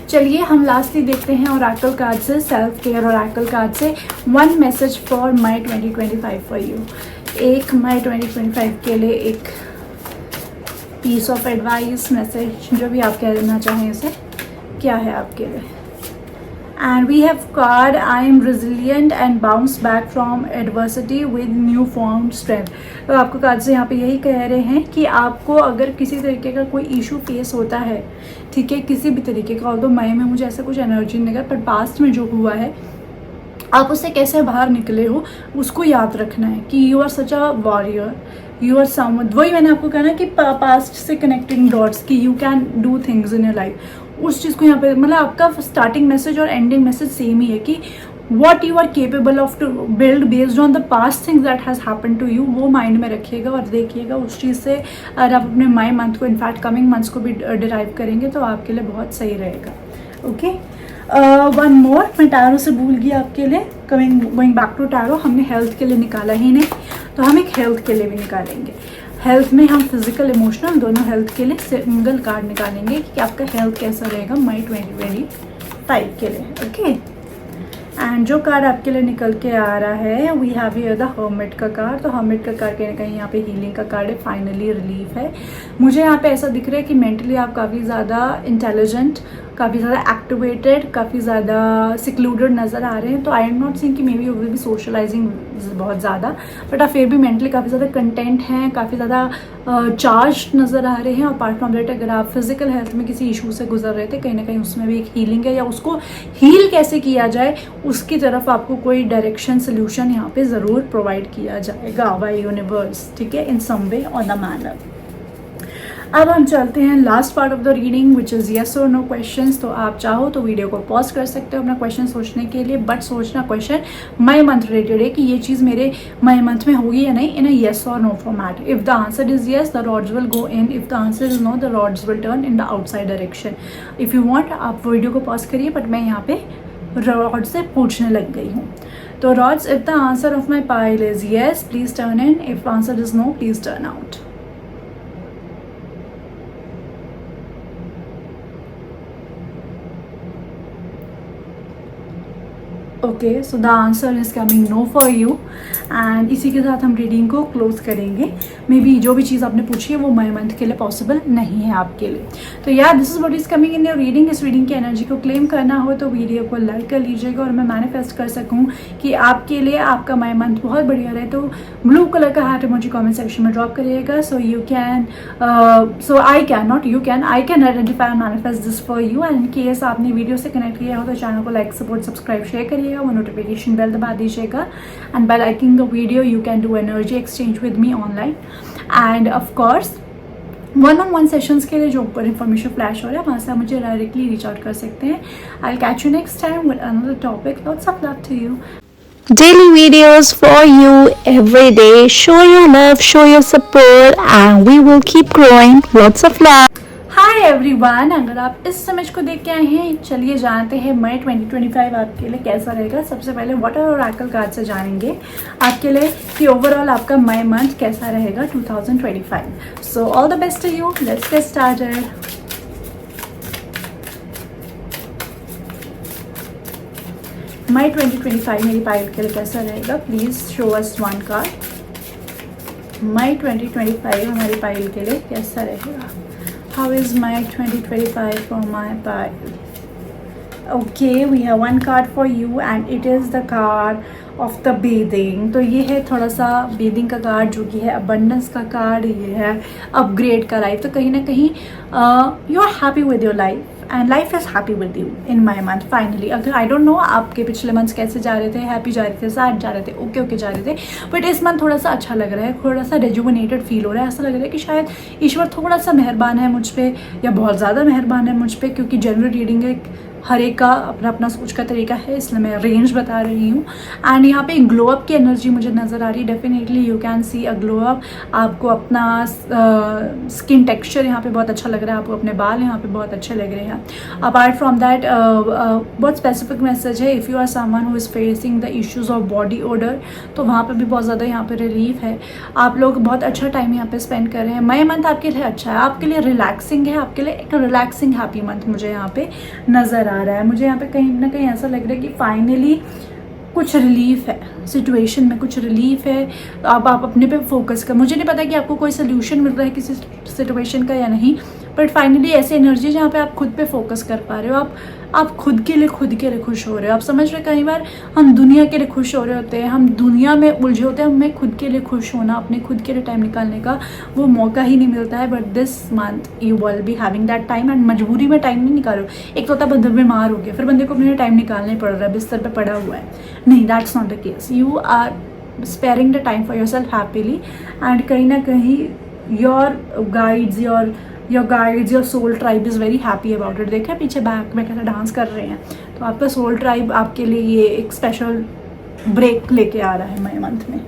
चलिए हम लास्टली देखते हैं ओरेकल कार्ड से, सेल्फ केयर ओरेकल कार्ड से one message for May 2025 for you. एक मई 2025 के लिए एक पीस ऑफ एडवाइस मैसेज जो भी आप कहना चाहें इसे क्या है आपके लिए. And we have card I am resilient and bounce back from adversity with new form strength. तो आपको कार्ड से यहाँ पे यही कह रहे हैं कि आपको अगर किसी तरीके का कोई इशू फेस होता है, ठीक है, किसी भी तरीके का, और तो मई में मुझे ऐसा कुछ एनर्जी नहीं लगा, पर पास्ट में जो हुआ है आप उससे कैसे बाहर निकले हो उसको याद रखना है कि you are such a warrior, you are some. वही मैंने आपको कहा ना कि पास्ट से कनेक्टिंग डॉट्स कि you can do things in your life. उस चीज़ को यहाँ पे मतलब आपका स्टार्टिंग मैसेज और एंडिंग मैसेज सेम ही है कि what you are capable of to build based on the past things that has happen to you. वो माइंड में रखिएगा और देखिएगा उस चीज़ से. अगर आप अपने मई मंथ को इनफैक्ट कमिंग मंथ्स को भी डिराइव करेंगे तो आपके लिए बहुत सही रहेगा. ओके वन मोर, मैं टैरो से भूल गई आपके लिए. गोइंग बैक टू टैरो, हमने हेल्थ के लिए निकाला ही नहीं तो हम एक हेल्थ के लिए भी निकालेंगे. हेल्थ में हम फिजिकल इमोशनल दोनों हेल्थ के लिए सिंगल कार्ड निकालेंगे कि आपका हेल्थ कैसा रहेगा मई 2025 के लिए. ओके एंड जो कार्ड आपके लिए निकल के आ रहा है we have here the hermit का कार्ड. तो हर्मिट का कार्ड कहीं ना कहीं यहाँ पे हीलिंग का कार्ड है, फाइनली रिलीफ है. मुझे यहाँ पे ऐसा दिख रहा है कि मेंटली आप काफ़ी ज़्यादा इंटेलिजेंट, काफ़ी ज़्यादा एक्टिवेटेड, काफ़ी ज़्यादा सिक्लूडेड नज़र आ रहे हैं. तो आई एम नॉट सीइंग कि maybe you will be socialising बहुत ज़्यादा, बट आप फिर भी मेंटली काफ़ी ज़्यादा कंटेंट हैं, काफ़ी ज़्यादा चार्ज नज़र आ रहे हैं. और अपार्ट फ्रॉम दैट अगर आप फिजिकल हेल्थ में किसी इशू से गुजर रहे थे, कहीं ना कहीं उसमें भी एक हीलिंग है, या उसको हील कैसे किया जाए उसकी तरफ आपको कोई डायरेक्शन सोल्यूशन यहाँ पे ज़रूर प्रोवाइड किया जाएगा बाय यूनिवर्स, ठीक है, इन सम वे और द मैनर. अब हम चलते हैं last part of the reading which is yes और नो क्वेश्चंस. तो आप चाहो तो वीडियो को पॉज कर सकते हो अपना क्वेश्चन सोचने के लिए, बट सोचना क्वेश्चन मई मंथ रिलेटेड है कि ये चीज़ मेरे मई मंथ में होगी या नहीं, इन अ येस और no format. If the answer is yes the rods will go in, if the answer is no the rods will turn in the outside direction. If you want आप video को pause करिए, but मैं यहाँ पे rod से पूछने लग गई हूँ. तो रॉड्स, if the answer of my pile is yes please turn in, if answer is no please turn out. Okay so the answer is coming no for you. And इसी के साथ हम रीडिंग को क्लोज करेंगे. मे बी जो भी चीज़ आपने पूछी है वो मई मंथ के लिए पॉसिबल नहीं है आपके लिए. तो यार this is what is coming in your reading. इस रीडिंग की एनर्जी को क्लेम करना हो तो वीडियो को लाइक कर लीजिएगा और मैं मैनिफेस्ट कर सकूँ कि आपके लिए आपका मई मंथ बहुत बढ़िया रहे. तो ब्लू कलर का हार्ट इमोजी कमेंट सेक्शन में ड्रॉप करिएगा. सो you can I can identify and manifest this for you. And in case आपने वीडियो से कनेक्ट किया हो तो चैनल को लाइक, सपोर्ट, सब्सक्राइब, शेयर करिएगा, वो नोटिफिकेशन बेल दबा दीजिएगा. And by liking the video you can do energy exchange with me online. And of course one-on-one sessions के लिए जो ऊपर इन्फॉर्मेशन फ्लैश हो रहा है वहाँ से आप मुझे डायरेक्टली रीच आउट कर सकते हैं. I'll catch you next time with another topic. Lots of love to you. Daily videos for you every day. Show your love, show your support, and we will keep growing. Lots of love. Hi everyone, अगर आप इस image को देख के आए हैं चलिए जानते हैं मई 2025 आपके लिए कैसा रहेगा. सबसे पहले वाटर ओरेकल कार्ड से जानेंगे आपके लिए कि ओवरऑल आपका मई मंथ कैसा रहेगा 2025. So all the best to you. Let's get started. मई 2025 मेरी पाइल के लिए कैसा रहेगा. Please show us one card. मई 2025 हमारी पाइल के लिए कैसा रहेगा. How is May 2025 for my pile? Okay, we have one card for you and it is the card of the bathing. तो ये है थोड़ा सा बेदिंग का कार्ड जो कि है अबंडेंस का कार्ड, ये है अपग्रेड का लाइफ. तो कहीं ना कहीं you are happy with your life and life is happy with you in my month finally. अगर आई डोंट नो आपके पिछले मंथ्स कैसे जा रहे थे, हैप्पी जा रहे थे, सैड जा रहे थे, ओके ओके जा रहे थे, बट इस मंथ थोड़ा सा अच्छा लग रहा है, थोड़ा सा रेजुविनेटेड फील हो रहा है. ऐसा लग रहा है कि शायद ईश्वर थोड़ा सा मेहरबान है मुझ पर, या बहुत ज़्यादा मेहरबान है मुझ पर, क्योंकि जनरल रीडिंग है, हर एक का अपना अपना सोच का तरीका है, इसलिए मैं रेंज बता रही हूँ. एंड यहाँ पे ग्लो अप की एनर्जी मुझे नज़र आ रही है. Definitely you can C a glow up. आपको अपना स्किन टेक्सचर यहाँ पे बहुत अच्छा लग रहा है, आपको अपने बाल यहाँ पे बहुत अच्छे लग रहे हैं. अपार्ट फ्रॉम दैट बहुत स्पेसिफिक मैसेज है, if you are someone who is facing the issues of body odour, तो वहाँ पर भी बहुत ज़्यादा यहाँ पे रिलीफ है. आप लोग बहुत अच्छा टाइम यहाँ पे स्पेंड कर रहे हैं. मई मंथ आपके लिए अच्छा है, आपके लिए रिलैक्सिंग है, आपके लिए एक रिलैक्सिंग हैप्पी मंथ मुझे यहाँ पे नज़र आ रहा है. मुझे यहाँ पे कहीं ना कहीं ऐसा लग रहा है कि फाइनली कुछ रिलीफ है सिचुएशन में, कुछ रिलीफ है. अब आप अपने पे फोकस कर. मुझे नहीं पता कि आपको कोई सोल्यूशन मिल रहा है किसी सिचुएशन का या नहीं, बट फाइनली ऐसी एनर्जी जहाँ पे आप खुद पे फोकस कर पा रहे हो. आप खुद के लिए खुश हो रहे हो. आप समझ रहे हो, कई बार हम दुनिया के लिए खुश हो रहे होते हैं, हम दुनिया में उलझे होते हैं, हमें खुद के लिए खुश होना, अपने खुद के लिए टाइम निकालने का वो मौका ही नहीं मिलता है. But this month you will be having that time. And मजबूरी में टाइम नहीं निकालो. एक तो होता बंदा बीमार हो गया, फिर बंदे को अपने टाइम निकालना ही पड़ रहा है, बिस्तर पर पड़ा हुआ है. नहीं, that's not the case. You are sparing the time for yourself happily. And कहीं ना कहीं your guides, your soul tribe is very happy about it. देखा पीछे बैक में कैसे डांस कर रहे हैं, तो आपका सोल ट्राइब आपके लिए ये एक स्पेशल ब्रेक लेके आ रहा है मई मंथ में.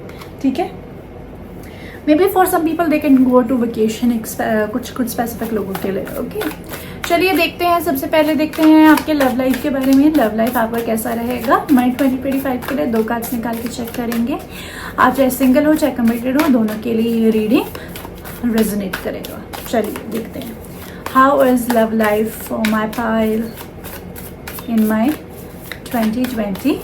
ठीक है, may be for some people they can go to vacation, कुछ स्पेसिफिक लोगों के लिए. ओके, चलिए देखते हैं. सबसे पहले देखते हैं आपके लव लाइफ के बारे में. लव लाइफ आपका कैसा रहेगा मई 2025 के लिए. 2 कार्ड्स निकाल के चेक करेंगे. आप चाहे सिंगल हो चाहे कमिटेड हो, दोनों के लिए ये रीडिंग रेजोनेट करेगा. चलिए देखते हैं. How is love life for my pile in May 2025.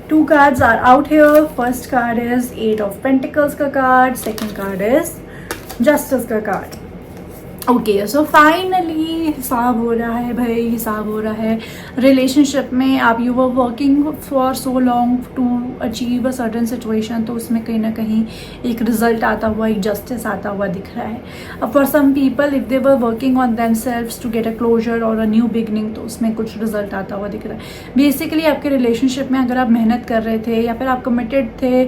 2 cards are out here. First card is 8 of Pentacles का card. Second card is Justice का card. ओके, सो फाइनली हिसाब हो रहा है भाई, हिसाब हो रहा है रिलेशनशिप में. आप you were working for so long to achieve a certain situation, तो उसमें कहीं ना कहीं एक रिजल्ट आता हुआ, एक जस्टिस आता हुआ दिख रहा है. अब for some people if they were working on themselves to get a closure और अ न्यू बिगनिंग, तो उसमें कुछ रिजल्ट आता हुआ दिख रहा है. बेसिकली आपके रिलेशनशिप में अगर आप मेहनत कर रहे थे, या फिर आप कमिटेड थे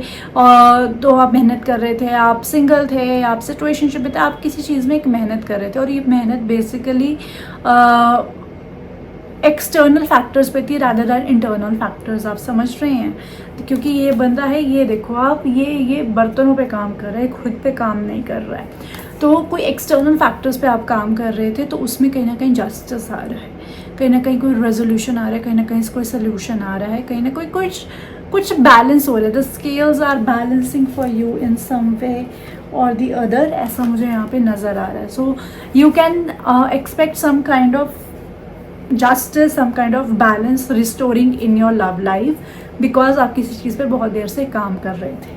तो आप मेहनत कर रहे थे, आप सिंगल थे, आप सिचुएशनशिप में थे, आप किसी चीज़ में एक मेहनत कर रहे थे, और ये मेहनत बेसिकली एक्सटर्नल फैक्टर्स पे थी रादर दैन इंटरनल फैक्टर्स. आप समझ रहे हैं, क्योंकि ये बंदा है, ये देखो आप, ये बर्तनों पे काम कर रहा है, खुद पे काम नहीं कर रहा है. तो कोई एक्सटर्नल फैक्टर्स पे आप काम कर रहे थे, तो उसमें कहीं ना कहीं जस्टिस आ रहा है, कहीं ना कहीं कोई रेजोल्यूशन आ रहा है, कहीं ना कहीं कोई सोल्यूशन आ रहा है, कहीं ना कोई कुछ बैलेंस हो रहा है. The scales are balancing for you in some way or the other, ऐसा मुझे यहाँ पे नज़र आ रहा है. So you can expect some kind of justice, some kind of balance restoring in your love life, because आप किसी चीज़ पे बहुत देर से काम कर रहे थे.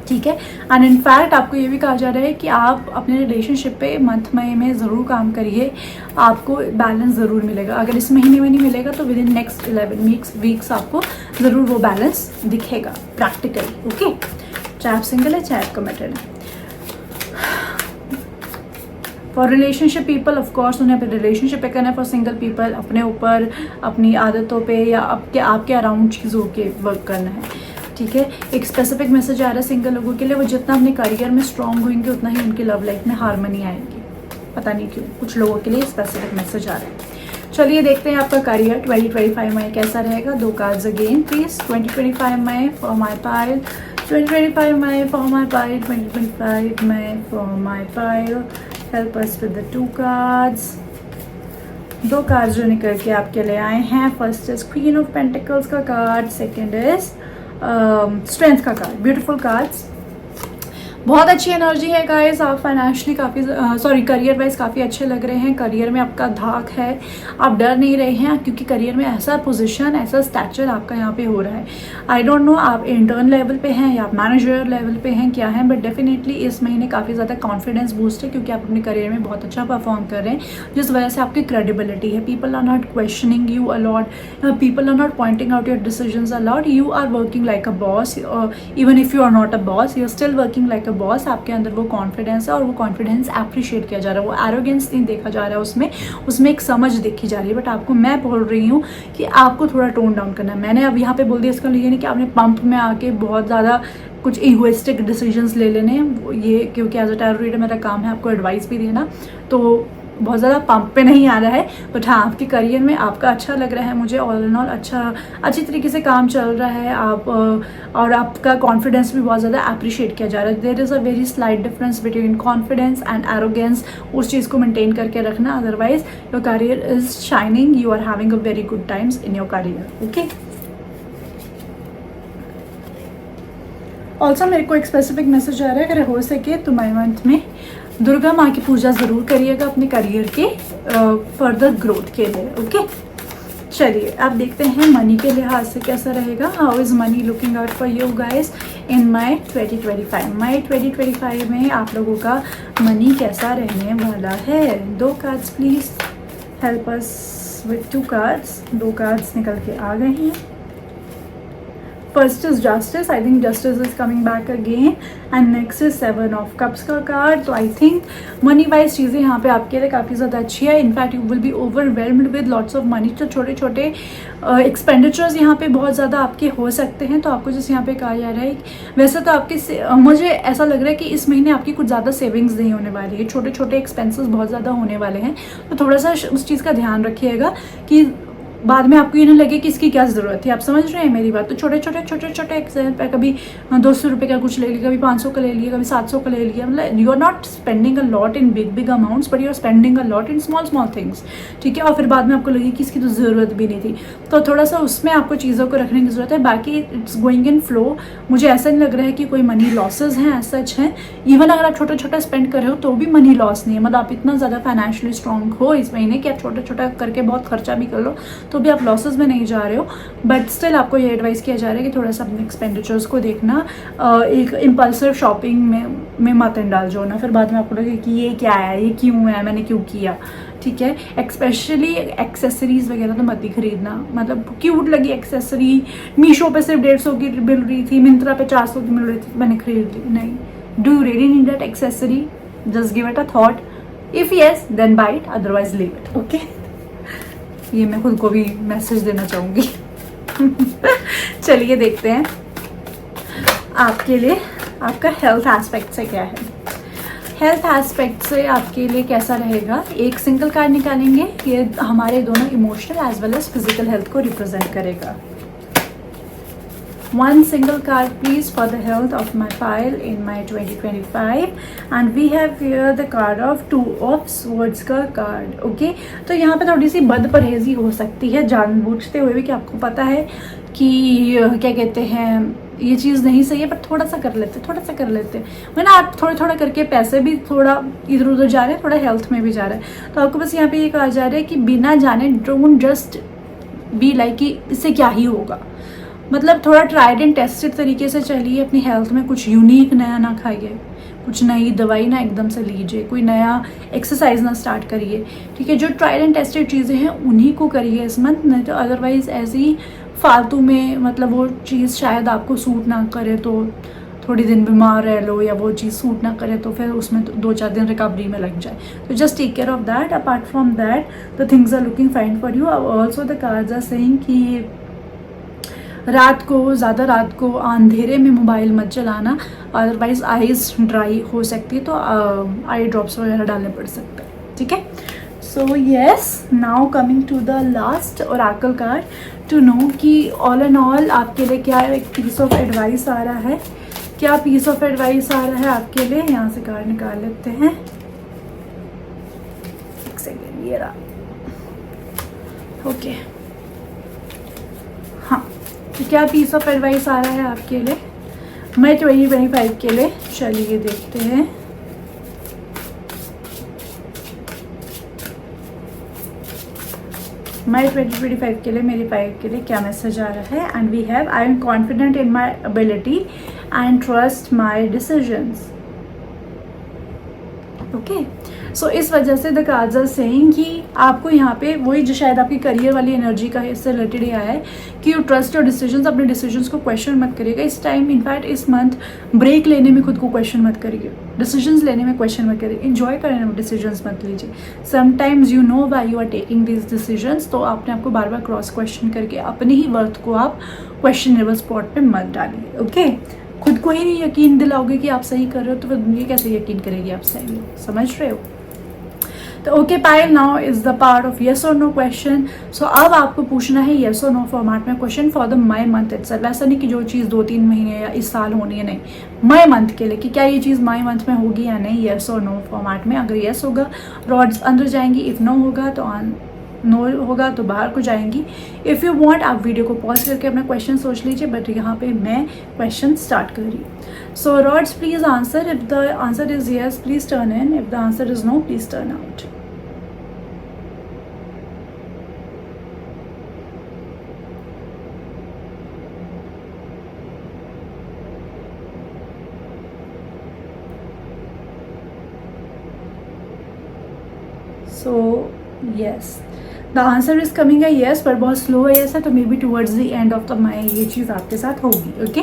ठीक है, एंड इनफैक्ट आपको ये भी कहा जा रहा है कि आप अपने रिलेशनशिप पे मंथ मई में ज़रूर काम करिए, आपको बैलेंस ज़रूर मिलेगा. अगर इस महीने में नहीं मिलेगा तो विद इन नेक्स्ट 11 वीक्स आपको ज़रूर वो बैलेंस दिखेगा प्रैक्टिकली. ओके, चाहे आप सिंगल है चाहे आप कमिटेड है. फॉर रिलेशनशिप पीपल ऑफकोर्स उन्हें अपने रिलेशनशिप पे करना है. फॉर सिंगल पीपल अपने ऊपर, अपनी आदतों पे, या आपके अराउंड चीज़ों के वर्क करना है. ठीक है, एक स्पेसिफिक मैसेज आ रहा है सिंगल लोगों के लिए. वो जितना अपने करियर में स्ट्रॉन्ग होंगे, उतना ही उनकी लव लाइफ में हारमनी आएगी. पता नहीं क्यों कुछ लोगों के लिए स्पेसिफिक मैसेज आ रहा है. चलिए देखते हैं आपका करियर 2025 में कैसा रहेगा. 2 कार्ड्स अगेन प्लीज. 2025 में फॉर माई पाइल, 2025 में फॉर माई पाइल, 2025 में for my pile. Help us with the 2 cards. 2 cards जो निकल के आपके लिए आए हैं. First is queen of pentacles का कार्ड, सेकेंड इज स्ट्रेंथ का कार्ड. ब्यूटीफुल कार्ड्स, बहुत अच्छी एनर्जी है गाइस. आप फाइनेंशियली काफ़ी करियर वाइज काफ़ी अच्छे लग रहे हैं. करियर में आपका धाक है, आप डर नहीं रहे हैं, क्योंकि करियर में ऐसा पोजीशन, ऐसा स्टैचर आपका यहाँ पे हो रहा है. आई डोंट नो आप इंटर्न लेवल पे हैं या आप मैनेजर लेवल पे हैं, क्या है, बट डेफिनेटली इस महीने काफ़ी ज़्यादा कॉन्फिडेंस बूस्ट है, क्योंकि आप अपने करियर में बहुत अच्छा परफॉर्म कर रहे हैं, जिस वजह से आपकी क्रेडिबिलिटी है. People are not questioning you a lot, people are not pointing out your decisions a lot. You are working like a boss. Even if you are not a boss, you are still working like boss, आपके अंदर वो confidence है और वो confidence appreciate किया जा रहा है, वो एरोगेंस नहीं देखा जा रहा है उसमें एक समझ देखी जा रही है। बट आपको मैं बोल रही हूँ कि आपको थोड़ा टोन डाउन करना है। मैंने अब यहाँ पे बोल दिया, इसका ये नहीं कि आपने पंप में आके बहुत ज़्यादा कुछ इगोइस्टिक डिसीजंस ले लेने हैं, ये क्योंकि एज अ टैरो रीडर मेरा काम है आपको एडवाइस भी देना, तो बहुत ज़्यादा पंप पे नहीं आ रहा है। बट हाँ, आपके करियर में आपका अच्छा लग रहा है मुझे, ऑल इन ऑल अच्छी तरीके से काम चल रहा है आप, और आपका कॉन्फिडेंस भी बहुत ज़्यादा अप्रिशिएट किया जा रहा है। There is a very slight difference between confidence and arrogance, उस चीज़ को मेंटेन करके रखना, otherwise your career is shining, you are having a very good times in your career. Okay, also मेरे को एक स्पेसिफिक मैसेज आ रहा है, अगर हो सके तो मई मंथ में दुर्गा माँ की पूजा ज़रूर करिएगा अपने करियर के फर्दर ग्रोथ के लिए। ओके, चलिए अब देखते हैं मनी के लिहाज से कैसा रहेगा। How is money looking out for you guys in May 2025। माई 2025 में आप लोगों का मनी कैसा रहने वाला है। 2 cards please help us with 2 cards. 2 cards निकल के आ गए हैं। First is justice, I think justice is coming back again, and next is 7 of cups का कार्ड। तो आई थिंक मनी वाइज चीज़ें यहाँ पे आपके लिए काफ़ी ज़्यादा अच्छी है। In fact you will B overwhelmed with lots of money. तो छोटे छोटे एक्सपेंडिचर्स यहाँ पे बहुत ज़्यादा आपके हो सकते हैं। तो आपको जैसे यहाँ पे कहा जा रहा है, वैसे तो आपके मुझे ऐसा लग रहा है कि इस महीने आपकी कुछ ज़्यादा सेविंग्स नहीं होने वाली है, छोटे छोटे एक्सपेंसेस बहुत ज़्यादा होने वाले हैं। तो थोड़ा सा उस चीज़ का ध्यान रखिएगा कि बाद में आपको ये नहीं लगे कि इसकी क्या ज़रूरत थी। आप समझ रहे हैं मेरी बात। तो छोटे छोटे एक्सपेंस, कभी 200 रुपये का कुछ ले लिया, कभी 500 का ले लिया, कभी 700 का ले लिया। मतलब you are not spending a lot in big amounts, but you are spending a lot in small things, ठीक है। और फिर बाद में आपको लगे कि इसकी तो ज़रूरत भी नहीं थी। तो थोड़ा सा उसमें आपको चीज़ों को रखने की ज़रूरत है। बाकी इट्स गोइंग इन फ्लो। मुझे ऐसा नहीं लग रहा है कि कोई मनी लॉसेज हैं, ऐसा सच हैं। इवन अगर आप छोटा छोटा स्पेंड कर रहे हो तो भी मनी लॉस नहीं है। मतलब आप इतना ज़्यादा फाइनेंशियली स्ट्रॉन्ग हो इस महीने कि आप छोटा छोटा करके बहुत खर्चा भी कर लो तो भी आप लॉसेज में नहीं जा रहे हो। बट स्टिल आपको ये एडवाइस किया जा रहा है कि थोड़ा सा अपने एक्सपेंडिचर्स को देखना, एक इम्पल्सिव शॉपिंग में मत इंडल्ज होना। फिर बाद में आपको लगे कि ये क्या है, ये क्यों है, मैंने क्यों किया, ठीक है। स्पेशली एक्सेसरीज वगैरह तो मत ही खरीदना। मतलब क्यूट लगी एक्सेसरी, मीशो पे सिर्फ 150 की मिल रही थी, मिंत्रा पे 400 की मिल रही थी, मैंने खरीद ली। नहीं, do you really need that accessory? Just give it a thought. If yes then buy it, otherwise leave it. Okay, ये मैं खुद को भी मैसेज देना चाहूँगी। चलिए देखते हैं आपके लिए आपका हेल्थ एस्पेक्ट से क्या है। हेल्थ एस्पेक्ट से आपके लिए कैसा रहेगा। एक सिंगल कार्ड निकालेंगे, ये हमारे दोनों emotional as well as physical health को रिप्रेजेंट करेगा। One single card please for the health of my file in my 2025, and we have here the card of 2 of swords का कार्ड। ओके, तो यहाँ पे थोड़ी सी बद परहेजी हो सकती है जानबूझते हुए भी कि आपको पता है कि क्या कहते हैं ये चीज़ नहीं सही है, बट थोड़ा सा कर लेते वरना आप थोड़ा करके पैसे भी थोड़ा इधर उधर जा रहे हैं, थोड़ा हेल्थ में भी जा रहा है। तो आपको बस यहाँ पे ये कहा जा रहा है कि बिना जाने डोंट जस्ट बी लाइक कि इससे क्या ही होगा। मतलब थोड़ा ट्राइड एंड टेस्टेड तरीके से चलिए अपनी हेल्थ में। कुछ यूनिक नया ना खाइए, कुछ नई दवाई ना एकदम से लीजिए, कोई नया एक्सरसाइज ना स्टार्ट करिए, ठीक है। जो ट्राइड एंड टेस्टेड चीज़ें हैं उन्हीं को करिए इस मंथ, नहीं तो अदरवाइज ऐसे ही फालतू में मतलब वो चीज़ शायद आपको सूट ना करे तो थोड़ी दिन बीमार रह लो, या वो चीज़ सूट ना करे तो फिर उसमें 2-4 दिन रिकवरी में लग जाए। तो just take care of that. Apart from that the things are looking fine for you. Also the cards are saying कि रात को अंधेरे में मोबाइल मत चलाना, अदरवाइज आईज ड्राई हो सकती है, तो आई ड्रॉप्स वगैरह डालने पड़ सकते हैं, ठीक है। So yes, now coming to the last oracle card to know कि ऑल एंड ऑल आपके लिए क्या एक पीस ऑफ एडवाइस आ रहा है। क्या पीस ऑफ एडवाइस आ रहा है आपके लिए, यहाँ से कार्ड निकाल लेते हैं। एक सेकेंड, ये रहा। ओके, हाँ, तो क्या पीस ऑफ एडवाइस आ रहा है आपके लिए मई 2025 के लिए। चलिए देखते हैं। मई 2025 के लिए मेरी पाइप के लिए क्या मैसेज आ रहा है। And we have I am confident in my ability and trust my decisions. Okay, so इस वजह से द कार्ड्स आर सेइंग कि आपको यहाँ पे वही जो शायद आपकी करियर वाली एनर्जी का इससे रिलेटेड आया है कि यू ट्रस्ट योर डिसीजंस, अपने डिसीजंस को क्वेश्चन मत करिएगा इस टाइम। इनफैक्ट इस मंथ ब्रेक लेने में खुद को क्वेश्चन मत करिए, डिसीजंस लेने में क्वेश्चन मत करिए, इंजॉय करने में डिसीजंस मत लीजिए। Sometimes you know why you are taking this decisions, तो आपने आपको बार बार क्रॉस क्वेश्चन करके अपनी ही वर्थ को आप क्वेश्चनेबल स्पॉट पे मत डालिए। ओके, खुद को ही नहीं यकीन दिलाओगे कि आप सही कर रहे हो तो फिर दुनिया कैसे यकीन करेगी आप सही हो, समझ रहे हो। तो okay Payal, now is the part of yes और नो क्वेश्चन। सो अब आपको पूछना है येस और नो फॉर्मेट में question for the May month itself. ऐसा नहीं कि जो चीज़ 2-3 महीने या इस साल होनी है, नहीं, मई मंथ के लिए कि क्या ये चीज़ मई मंथ में होगी या नहीं, येस और नो फॉर्मेट में। अगर येस होगा रॉड्स अंदर जाएंगी, इफ़ नो होगा तो नो होगा तो बाहर को जाएंगी। इफ़ यू वांट आप वीडियो को पॉज करके अपना क्वेश्चन सोच लीजिए, बट यहाँ पे मैं क्वेश्चन स्टार्ट कर रही हूँ। So rods please answer, if the answer is yes please turn in, if the answer is no please turn out. So yes, the answer is coming है येस, पर बहुत स्लो है येस है, तो maybe towards the end of the May ये चीज़ आपके साथ होगी। ओके,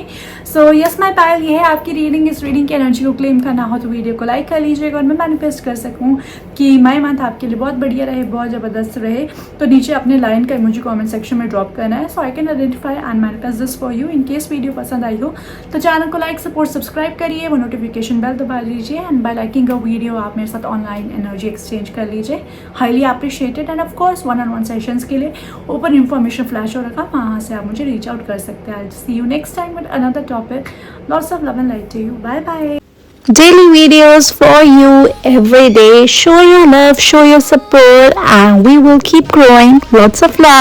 सो यस माई पायल, ये है आपकी रीडिंग। इस रीडिंग की एनर्जी को क्लेम करना हो तो वीडियो को लाइक कर लीजिएगा, और मैं मैनिफेस्ट कर सकूँ कि मई मंथ आपके लिए बहुत बढ़िया रहे, बहुत ज़बरदस्त रहे, तो नीचे अपने लाइन का इमोजी कमेंट सेक्शन में ड्रॉप करना है, so I can identify and manifest this for you. In case video पसंद आई हो तो चैनल को लाइक, सपोर्ट, सब्सक्राइब करिए, वो नोटिफिकेशन बेल दबा लीजिए, and by liking a video आप मेरे साथ ऑनलाइन एनर्जी एक्सचेंज कर लीजिए, highly appreciated. And of course 1-on-1 sessions के लिए ओपन इन्फॉर्मेशन फ्लैश हो रखा, वहाँ से आप मुझे रीच आउट कर सकते हैं। I will see you next time with another topic. Lots of love and light to you, bye bye. Daily videos for you every day. Show your love, show your support, and we will keep growing. Lots of love.